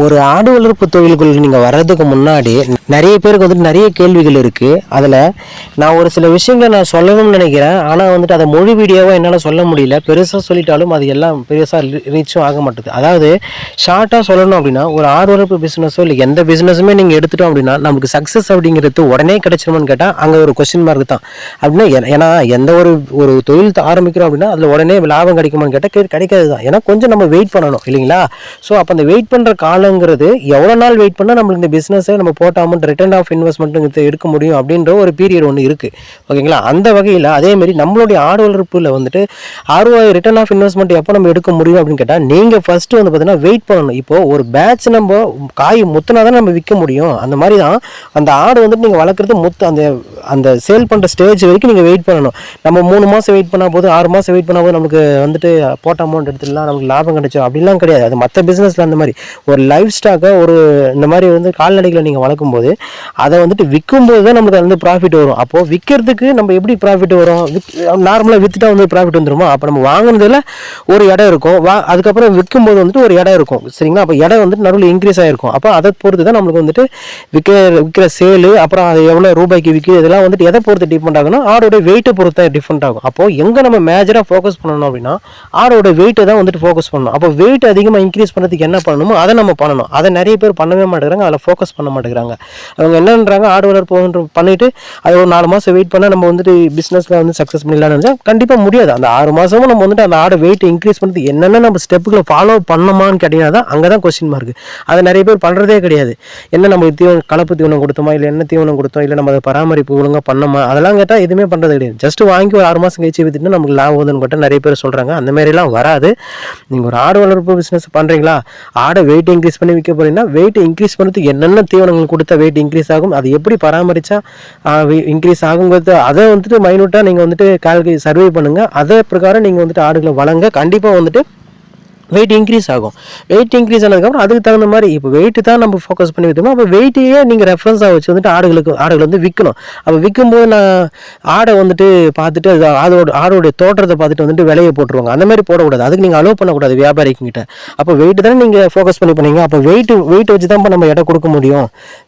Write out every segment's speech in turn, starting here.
ஒரு ஆடு வளர்ப்பு தொழிலுக்குள்ள நீங்கள் வர்றதுக்கு முன்னாடி நிறைய பேருக்கு வந்துட்டு நிறைய கேள்விகள் இருக்குது. அதில் நான் ஒரு சில விஷயங்களை நான் சொல்லணும்னு நினைக்கிறேன். ஆனால் வந்துட்டு அதை மொழி வீடியோவாக என்னால் சொல்ல முடியல. பெருசாக சொல்லிட்டாலும் அது எல்லாம் பெருசாக ரீச்சும் ஆக மாட்டுது. அதாவது ஷார்ட்டாக சொல்லணும் அப்படின்னா, ஒரு ஆடு வளர்ப்பு பிஸ்னஸோ இல்லை எந்த பிஸ்னஸுமே நீங்கள் எடுத்துட்டோம் அப்படின்னா நமக்கு சக்ஸஸ் அப்படிங்கிறது உடனே கிடைச்சிருமான்னு கேட்டால் அங்கே ஒரு கொஸ்டின் மார்க் தான். அப்படின்னா ஏன்னா எந்த ஒரு தொழில் ஆரம்பிக்கிறோம் அப்படின்னா அதில் உடனே லாபம் கிடைக்குமான்னு கேட்டால் கிடைக்காது தான். ஏன்னா கொஞ்சம் நம்ம வெயிட் பண்ணணும் இல்லைங்களா? ஸோ அப்போ அந்த வெயிட் பண்ணுற காலங்கிறது எவ்வளோ நாள் வெயிட் பண்ணால் நம்மளுக்கு இந்த பிஸ்னஸை நம்ம போட்ட அமௌண்ட் ரிட்டர்ன் ஆஃப் இன்வெஸ்ட்மெண்ட்டுங்கிறது எடுக்க முடியும் அப்படின்ற ஒரு பீரியட் ஒன்று இருக்குது. ஓகேங்களா? அந்த வகையில் அதேமாரி நம்மளுடைய ஆடு வளர்ப்பில் வந்துட்டு ROI ரிட்டர்ன் ஆஃப் இன்வெஸ்ட்மெண்ட் எப்போ நம்ம எடுக்க முடியும் அப்படின்னு கேட்டால் நீங்கள் ஃபஸ்ட்டு வந்து பார்த்தீங்கன்னா வெயிட் பண்ணணும். இப்போது ஒரு பேட்ச் நம்ம காய் முத்துனா தான் நம்ம விற்க முடியும். அந்த மாதிரி தான் அந்த ஆடு வந்துட்டு நீங்கள் வளர்க்குறது அந்த சேல் பண்ணுற ஸ்டேஜ் வரைக்கும் நீங்கள் வெயிட் பண்ணணும். நம்ம 3 மாதம் வெயிட் பண்ணால் போது 6 மாதம் வெயிட் பண்ணால் போது நமக்கு வந்துட்டு போட்ட அமௌண்ட் எடுத்துடலாம், நமக்கு லாபம் கிடைச்சோம் அப்படிலாம் கிடையாது. அது மற்ற பிஸ்னஸில் அந்த மாதிரி ஒரு லைஃப் ஸ்டாக்கை இந்த மாதிரி வந்து கால்நடைகளை நீங்கள் வளர்க்கும் போது அதை வந்துட்டு விற்கும்போது தான் நமக்கு வந்து ப்ராஃபிட் வரும். அப்போது விற்கிறதுக்கு நம்ம எப்படி ப்ராஃபிட் வரும்? நார்மலாக விற்றுட்டா வந்து ப்ராஃபிட் வந்துருமா? அப்போ நம்ம வாங்கினதில் ஒரு இடம் இருக்கும், அதுக்கப்புறம் விற்கும்போது வந்துட்டு ஒரு இடம் இருக்கும். சரிங்களா? அப்போ இடம் வந்துட்டு நடுவில் இன்க்ரீஸ் ஆகிருக்கும். அப்போ அதை பொறுத்து தான் நம்மளுக்கு வந்துட்டு விற்கிற சேலு, அப்புறம் அது எவ்வளோ ரூபாய்க்கு விற்கிது, இதெல்லாம் வந்துட்டு எதை பொறுத்து டிஃபரெண்ட் ஆகணும்? ஆடோட வெயிட்டை பொறுத்து தான் டிஃப்ரெண்ட் ஆகும். அப்போது எங்கே நம்ம மேஜராக ஃபோக்கஸ் பண்ணணும் அப்படின்னா ஆடோட வெயிட்டை தான் வந்துட்டு ஃபோக்கஸ் பண்ணணும். அப்போ வெயிட் அதிகமாக இன்க்ரீஸ் பண்ணுறதுக்கு என்ன பண்ணணுமோ அதை நம்ம பண்ணணும். அதை நிறைய பேர் பண்ணவே மாட்டேங்கிறாங்க, அதில் ஃபோக்கஸ் பண்ண மாட்டேங்கிறாங்க. அவங்க என்னன்றாங்க, ஆடு வளர்ப்பு பண்ணிவிட்டு அது ஒரு 4 மாதம் வெயிட் பண்ணால் நம்ம வந்துட்டு பிஸ்னஸில் வந்து சக்ஸஸ் பண்ணிடலாம்னு நினச்சா கண்டிப்பாக முடியாது. அந்த 6 மாதமும் நம்ம வந்துட்டு அந்த ஆடை வெயிட் இன்க்ரீஸ் பண்ணுறது என்னென்ன நம்ம ஸ்டெப்புகளை ஃபாலோ பண்ணணுமான்னு கேட்டிங்கன்னா தான் அங்கே தான் கொஸ்டின் மார்க். அதை நிறைய பேர் பண்ணுறதே கிடையாது. என்ன நம்ம கலப்பு தீவனம் கொடுத்தோமா, இல்லை என்ன தீவனம் கொடுத்தோம், இல்லை நம்ம அதை பராமரிப்பு ஒழுங்காக பண்ணோமா, அதெல்லாம் கேட்டால் எதுவுமே பண்ணுறது கிடையாது. ஜஸ்ட் வாங்கி ஒரு 6 மாதம் கழிச்சு விற்றுட்டு நமக்கு லாபம் வருதுன்னு கேட்டால் நிறைய பேர் சொல்கிறாங்க. அந்த மாதிரிலாம் வராது. நீங்கள் ஒரு ஆடு வளர்ப்பு பிஸ்னஸ் பண்ணுறீங்களா, ஆடை வெயிட் இன்க்ரீஸ் பண்ணி விற்க போகிறீங்கன்னா வெயிட் இன்க்ரீஸ் பண்ணுறதுக்கு என்னென்ன தீவனங்கள் கொடுத்தா வெயிட் இன்க்ரீஸ் ஆகும், அது எப்படி பராமரித்தா இன்க்ரீஸ் ஆகுங்கிறது அதை வந்துட்டு மைனூட்டாக நீங்கள் வந்துட்டு சர்வே பண்ணுங்கள். அதே பிரகாரம் நீங்கள் வந்துட்டு ஆடுகளை வளங்க. கண்டிப்பாக வந்துட்டு வெயிட் இன்க்ரீஸ் ஆகும். வெயிட் இன்க்ரீஸ் ஆனதுக்கப்புறம் அதுக்கு தகுந்த மாதிரி இப்போ வெயிட்டு தான் நம்ம ஃபோக்கஸ் பண்ணி விற்றோம். அப்போ வெயிட்டையே நீங்கள் ரெஃபரன்ஸாக வச்சு வந்துட்டு ஆடுகளை வந்து விற்கணும். அப்போ விற்கும்போது நான் ஆடை வந்துட்டு பார்த்துட்டு ஆடோடைய தோற்றத்தை பார்த்துட்டு வந்துட்டு விலையை போட்டுருவாங்க. அந்த மாதிரி போடக்கூடாது. அதுக்கு நீங்கள் அலோவ் பண்ணக்கூடாது வியாபாரிக்கிட்ட. அப்போ வெயிட்டு தானே நீங்கள் ஃபோக்கஸ் பண்ணீங்க. அப்போ வெயிட் வச்சு தான் நம்ம எடை கொடுக்க முடியும்.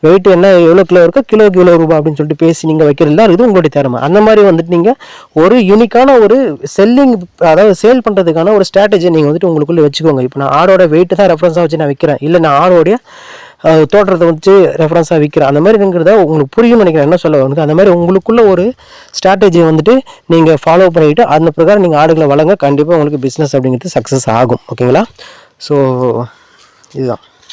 வெயிட் என்ன எவ்வளோ கிலோ இருக்கோ கிலோக்கு இவ்வளோ ரூபா அப்படின்னு சொல்லிட்டு பேசி நீங்கள் வைக்கிறதுல இது உங்களுடைய திறமை. அந்த மாதிரி வந்துட்டு நீங்கள் ஒரு யூனிக்கான ஒரு அதாவது சேல் பண்ணுறதுக்கான ஒரு ஸ்ட்ராட்டஜி நீங்கள் வந்துட்டு உங்களுக்குள்ளே வச்சுக்கோங்க. இப்போ நான் ஆடோட வெயிட்டு தான் ரெஃபரன்ஸாக வச்சு நான் விற்கிறேன், இல்லை நான் ஆடோடைய தோற்றத்தை வச்சு ரெஃபரன்ஸாக விற்கிறேன், அந்த மாதிரிங்கிறத உங்களுக்கு புரியும் நினைக்கிறேன் என்ன சொல்ல வந்து. அந்த மாதிரி உங்களுக்குள்ள ஒரு ஸ்ட்ராட்டஜியை வந்துட்டு நீங்கள் ஃபாலோ பண்ணிவிட்டு அந்த பிரகாரம் நீங்கள் ஆடுகளை வளங்க. கண்டிப்பாக உங்களுக்கு பிஸ்னஸ் அப்படிங்கிறது சக்ஸஸ் ஆகும். ஓகேங்களா? ஸோ இதுதான்.